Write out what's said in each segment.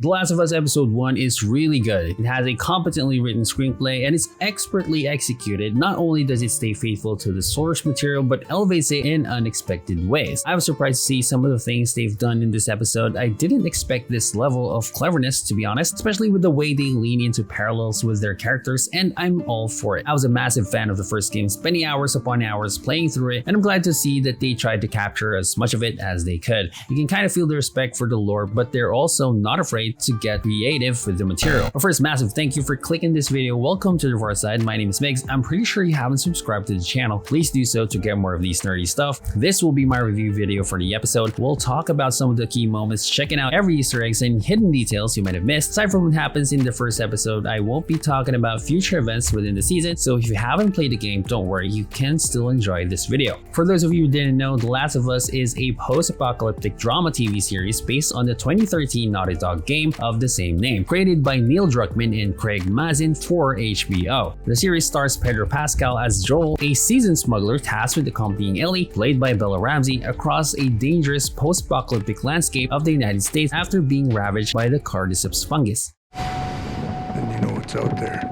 The Last of Us Episode 1 is really good. It has a competently written screenplay and is expertly executed. Not only does it stay faithful to the source material, but elevates it in unexpected ways. I was surprised to see some of the things they've done in this episode. I didn't expect this level of cleverness, to be honest, especially with the way they lean into parallels with their characters, and I'm all for it. I was a massive fan of the first game, spending hours upon hours playing through it, and I'm glad to see that they tried to capture as much of it as they could. You can kind of feel the respect for the lore, but they're also not afraid to get creative with the material. But first, massive thank you for clicking this video. Welcome to the far side. My name is Migs. I'm pretty sure you haven't subscribed to the channel. Please do so to get more of these nerdy stuff. This will be my review video for the episode. We'll talk about some of the key moments, checking out every Easter eggs and hidden details you might have missed. Aside from what happens in the first episode, I won't be talking about future events within the season, so if you haven't played the game, don't worry, you can still enjoy this video. For those of you who didn't know, The Last of Us is a post-apocalyptic drama TV series based on the 2013 Naughty Dog game of the same name, created by Neil Druckmann and Craig Mazin for HBO. The series stars Pedro Pascal as Joel, a seasoned smuggler tasked with accompanying Ellie, played by Ramsey, across a dangerous post-apocalyptic landscape of the United States after being ravaged by the cordyceps fungus. And you know what's out there.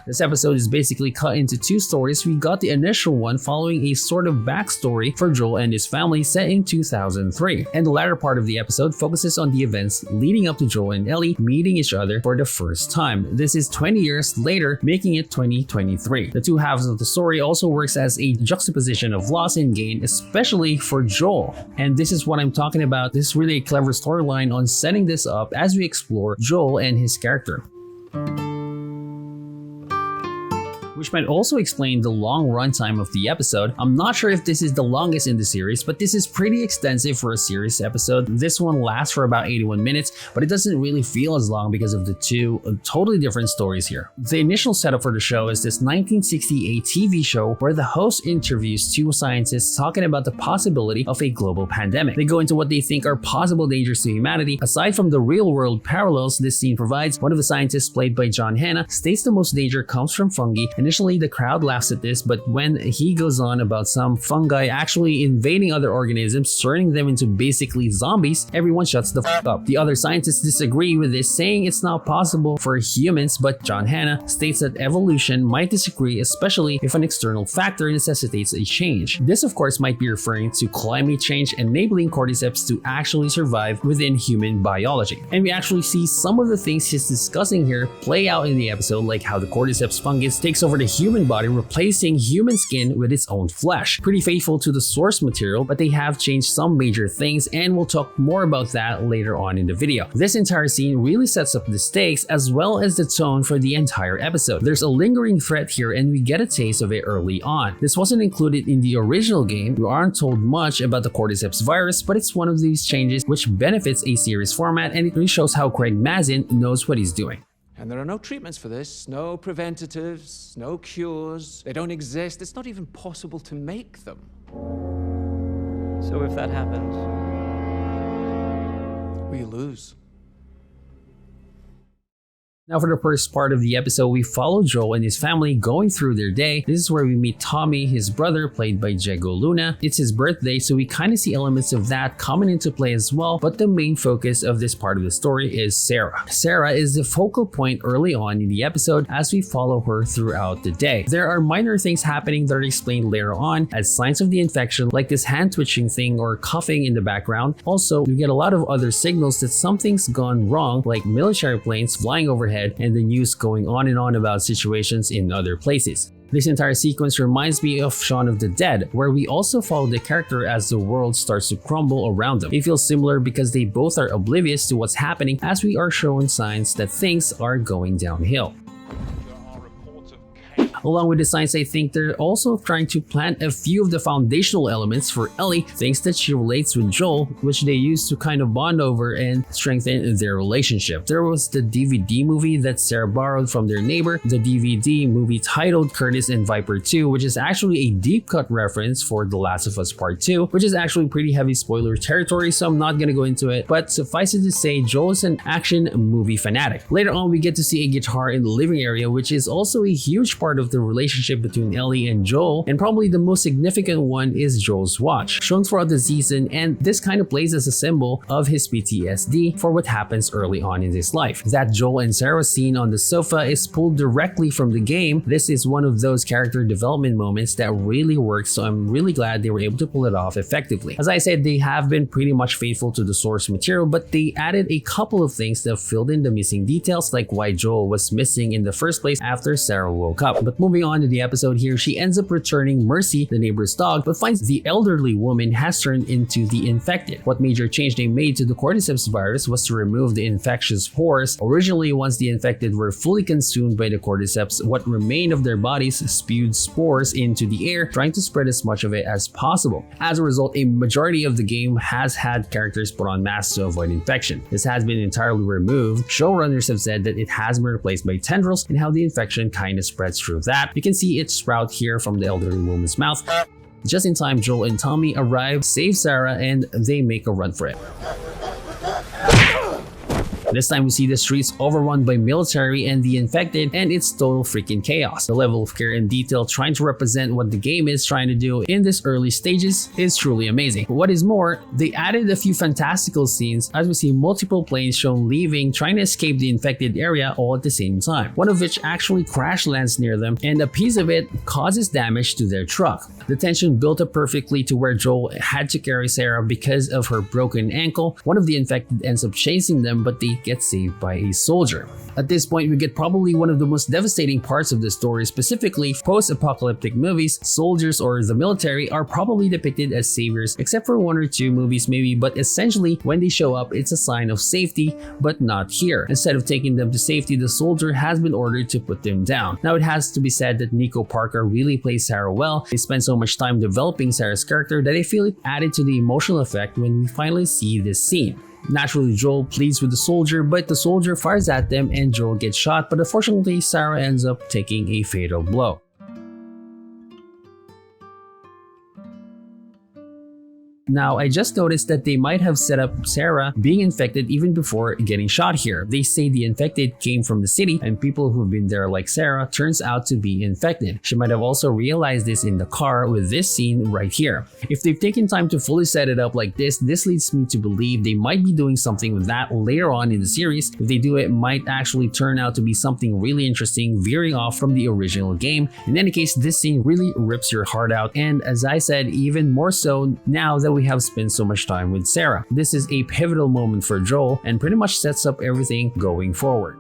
This episode is basically cut into two stories. We got the initial one following a sort of backstory for Joel and his family set in 2003, and the latter part of the episode focuses on the events leading up to Joel and Ellie meeting each other for the first time. This is 20 years later, making it 2023. The two halves of the story also works as a juxtaposition of loss and gain, especially for Joel. And this is what I'm talking about. This is really a clever storyline on setting this up as we explore Joel and his character, which might also explain the long runtime of the episode. I'm not sure if this is the longest in the series, but this is pretty extensive for a series episode. This one lasts for about 81 minutes, but it doesn't really feel as long because of the two totally different stories here. The initial setup for the show is this 1968 TV show where the host interviews two scientists talking about the possibility of a global pandemic. They go into what they think are possible dangers to humanity. Aside from the real-world parallels this scene provides, one of the scientists, played by John Hannah, states the most danger comes from fungi. Initially, the crowd laughs at this, but when he goes on about some fungi actually invading other organisms, turning them into basically zombies, everyone shuts the f up. The other scientists disagree with this, saying it's not possible for humans, but John Hannah states that evolution might disagree, especially if an external factor necessitates a change. This, of course, might be referring to climate change enabling cordyceps to actually survive within human biology. And we actually see some of the things he's discussing here play out in the episode, like how the cordyceps fungus takes over the human body, replacing human skin with its own flesh. Pretty faithful to the source material, but they have changed some major things, and we'll talk more about that later on in the video. This entire scene really sets up the stakes as well as the tone for the entire episode. There's a lingering threat here, and we get a taste of it early on. This wasn't included in the original game. We aren't told much about the cordyceps virus, but it's one of these changes which benefits a series format, and it really shows how Craig Mazin knows what he's doing. And there are no treatments for this, no preventatives, no cures. They don't exist. It's not even possible to make them. So if that happens, we lose. Now for the first part of the episode, we follow Joel and his family going through their day. This is where we meet Tommy, his brother, played by Diego Luna. It's his birthday, so we kind of see elements of that coming into play as well, but the main focus of this part of the story is Sarah. Sarah is the focal point early on in the episode as we follow her throughout the day. There are minor things happening that are explained later on as signs of the infection, like this hand twitching thing or coughing in the background. Also, we get a lot of other signals that something's gone wrong, like military planes flying overhead and the news going on and on about situations in other places. This entire sequence reminds me of Shaun of the Dead, where we also follow the character as the world starts to crumble around them. It feels similar because they both are oblivious to what's happening as we are shown signs that things are going downhill. Along with the signs, I think they're also trying to plant a few of the foundational elements for Ellie, things that she relates with Joel, which they use to kind of bond over and strengthen their relationship. There was the DVD movie that Sarah borrowed from their neighbor, the DVD movie titled Curtis and Viper 2, which is actually a deep cut reference for The Last of Us Part 2, which is actually pretty heavy spoiler territory, so I'm not gonna go into it, but suffice it to say, Joel is an action movie fanatic. Later on, we get to see a guitar in the living area, which is also a huge part of the the relationship between Ellie and Joel, and probably the most significant one is Joel's watch, shown throughout the season, and this kind of plays as a symbol of his PTSD for what happens early on in his life. That Joel and Sarah scene on the sofa is pulled directly from the game. This is one of those character development moments that really works, so I'm really glad they were able to pull it off effectively. As I said, they have been pretty much faithful to the source material, but they added a couple of things that filled in the missing details, like why Joel was missing in the first place after Sarah woke up. But moving on to the episode here, she ends up returning Mercy, the neighbor's dog, but finds the elderly woman has turned into the infected. What major change they made to the cordyceps virus was to remove the infectious spores. Originally, once the infected were fully consumed by the cordyceps, what remained of their bodies spewed spores into the air, trying to spread as much of it as possible. As a result, a majority of the game has had characters put on masks to avoid infection. This has been entirely removed. Showrunners have said that it has been replaced by tendrils and how the infection kind of spreads through that. You can see it sprout here from the elderly woman's mouth. Just in time, Joel and Tommy arrive, save Sarah, and they make a run for it. This time we see the streets overrun by military and the infected, and it's total freaking chaos. The level of care and detail trying to represent what the game is trying to do in this early stages is truly amazing. But what is more, they added a few fantastical scenes as we see multiple planes shown leaving, trying to escape the infected area all at the same time. One of which actually crash lands near them, and a piece of it causes damage to their truck. The tension built up perfectly to where Joel had to carry Sarah because of her broken ankle. One of the infected ends up chasing them, but they get saved by a soldier. At this point, we get probably one of the most devastating parts of the story. Specifically, post-apocalyptic movies, soldiers or the military are probably depicted as saviors, except for one or two movies maybe, but essentially when they show up, it's a sign of safety, but not here. Instead of taking them to safety, the soldier has been ordered to put them down. Now, it has to be said that Nico Parker really plays Sarah well. They spend so much time developing Sarah's character that I feel it added to the emotional effect when we finally see this scene. Naturally, Joel pleads with the soldier, but the soldier fires at them and Joel gets shot, but unfortunately, Sarah ends up taking a fatal blow. Now, I just noticed that they might have set up Sarah being infected even before getting shot here. They say the infected came from the city and people who've been there like Sarah turns out to be infected. She might have also realized this in the car with this scene right here. If they've taken time to fully set it up like this leads me to believe they might be doing something with that later on in the series. If they do, it might actually turn out to be something really interesting, veering off from the original game. In any case, this scene really rips your heart out, and as I said, even more so now that we have spent so much time with Sarah. This is a pivotal moment for Joel and pretty much sets up everything going forward.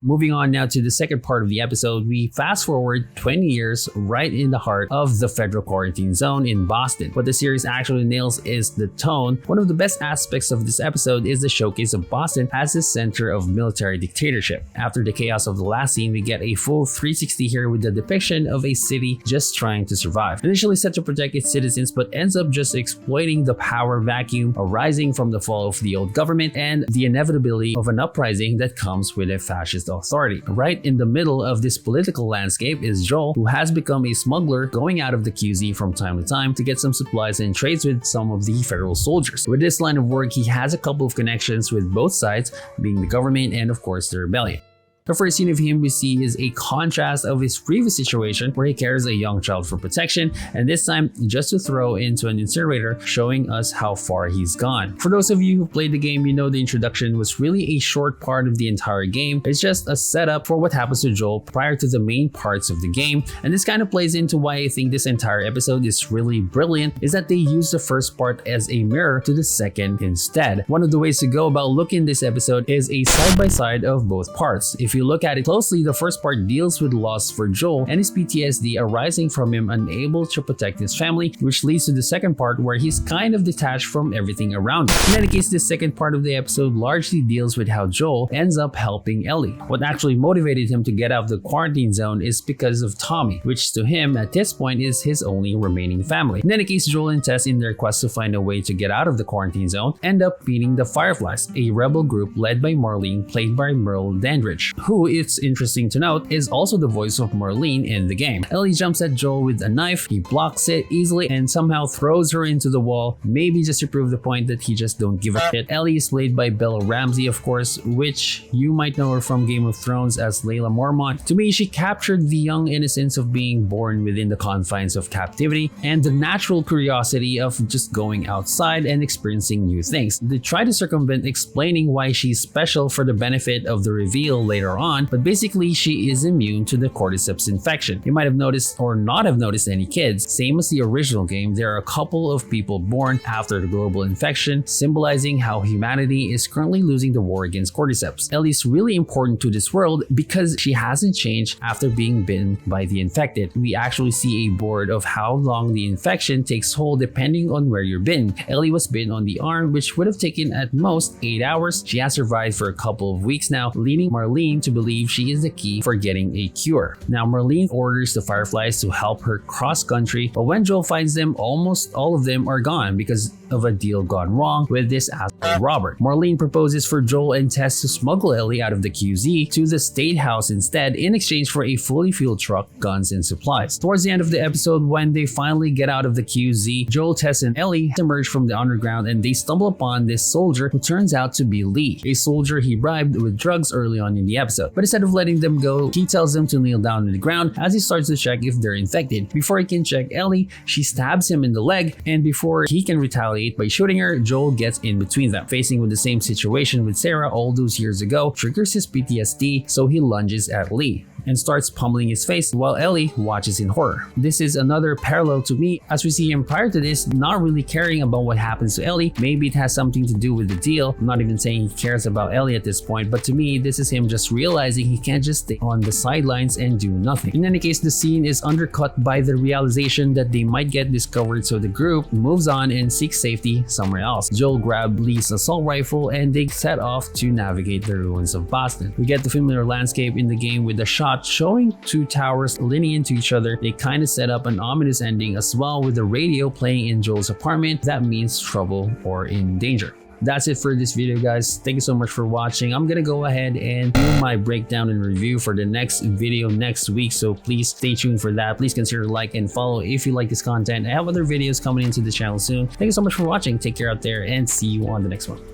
Moving on now to the second part of the episode, we fast forward 20 years right in the heart of the federal quarantine zone in Boston. What the series actually nails is the tone. One of the best aspects of this episode is the showcase of Boston as the center of military dictatorship. After the chaos of the last scene, we get a full 360 here with the depiction of a city just trying to survive. Initially set to protect its citizens, but ends up just exploiting the power vacuum arising from the fall of the old government and the inevitability of an uprising that comes with a fascist authority. Right in the middle of this political landscape is Joel, who has become a smuggler going out of the QZ from time to time to get some supplies and trades with some of the federal soldiers. With this line of work, he has a couple of connections with both sides, being the government and of course the rebellion. The first scene of him we see is a contrast of his previous situation where he carries a young child for protection, and this time just to throw into an incinerator, showing us how far he's gone. For those of you who played the game, you know the introduction was really a short part of the entire game. It's just a setup for what happens to Joel prior to the main parts of the game, and this kind of plays into why I think this entire episode is really brilliant, is that they use the first part as a mirror to the second instead. One of the ways to go about looking this episode is a side-by-side of both parts. If you look at it closely, the first part deals with loss for Joel and his PTSD arising from him unable to protect his family, which leads to the second part where he's kind of detached from everything around him. In any case, this second part of the episode largely deals with how Joel ends up helping Ellie. What actually motivated him to get out of the quarantine zone is because of Tommy, which to him at this point is his only remaining family. In any case, Joel and Tess, in their quest to find a way to get out of the quarantine zone, end up meeting the Fireflies, a rebel group led by Marlene, played by Merle Dandridge. who, it's interesting to note, is also the voice of Marlene in the game. Ellie jumps at Joel with a knife, he blocks it easily and somehow throws her into the wall, maybe just to prove the point that he just don't give a shit. Ellie is played by Ramsey, of course, which you might know her from Game of Thrones as Layla Mormont. To me, she captured the young innocence of being born within the confines of captivity and the natural curiosity of just going outside and experiencing new things. They try to circumvent explaining why she's special for the benefit of the reveal later on, but basically she is immune to the cordyceps infection. You might have noticed or not have noticed any kids. Same as the original game, there are a couple of people born after the global infection, symbolizing how humanity is currently losing the war against cordyceps. Ellie's really important to this world because she hasn't changed after being bitten by the infected. We actually see a board of how long the infection takes hold depending on where you're bitten. Ellie was bitten on the arm, which would have taken at most 8 hours. She has survived for a couple of weeks now, leading Marlene to believe she is the key for getting a cure. Now Marlene orders the Fireflies to help her cross country, but when Joel finds them, almost all of them are gone because of a deal gone wrong with this asshole Robert. Marlene proposes for Joel and Tess to smuggle Ellie out of the QZ to the State House instead in exchange for a fully fueled truck, guns, and supplies. Towards the end of the episode, when they finally get out of the QZ, Joel, Tess, and Ellie emerge from the underground and they stumble upon this soldier who turns out to be Lee, a soldier he bribed with drugs early on in the episode. But instead of letting them go, he tells them to kneel down on the ground as he starts to check if they're infected. Before he can check Ellie, she stabs him in the leg, and before he can retaliate by shooting her, Joel gets in between them. Facing with the same situation with Sarah all those years ago, triggers his PTSD, so he lunges at Lee and starts pummeling his face while Ellie watches in horror. This is another parallel to me, as we see him prior to this not really caring about what happens to Ellie. Maybe it has something to do with the deal. I'm not even saying he cares about Ellie at this point, but to me this is him just realizing he can't just stay on the sidelines and do nothing. In any case, the scene is undercut by the realization that they might get discovered, so the group moves on and seeks safety somewhere else. Joel grabs Lee's assault rifle and they set off to navigate the ruins of Boston. We get the familiar landscape in the game with a shot showing two towers leaning into each other. They kind of set up an ominous ending as well, with the radio playing in Joel's apartment. That means trouble or in danger. That's it for this video, guys. Thank you so much for watching. I'm gonna go ahead and do my breakdown and review for the next video next week, so please stay tuned for that. Please consider like and follow if you like this content. I have other videos coming into the channel soon. Thank you so much for watching. Take care out there and see you on the next one.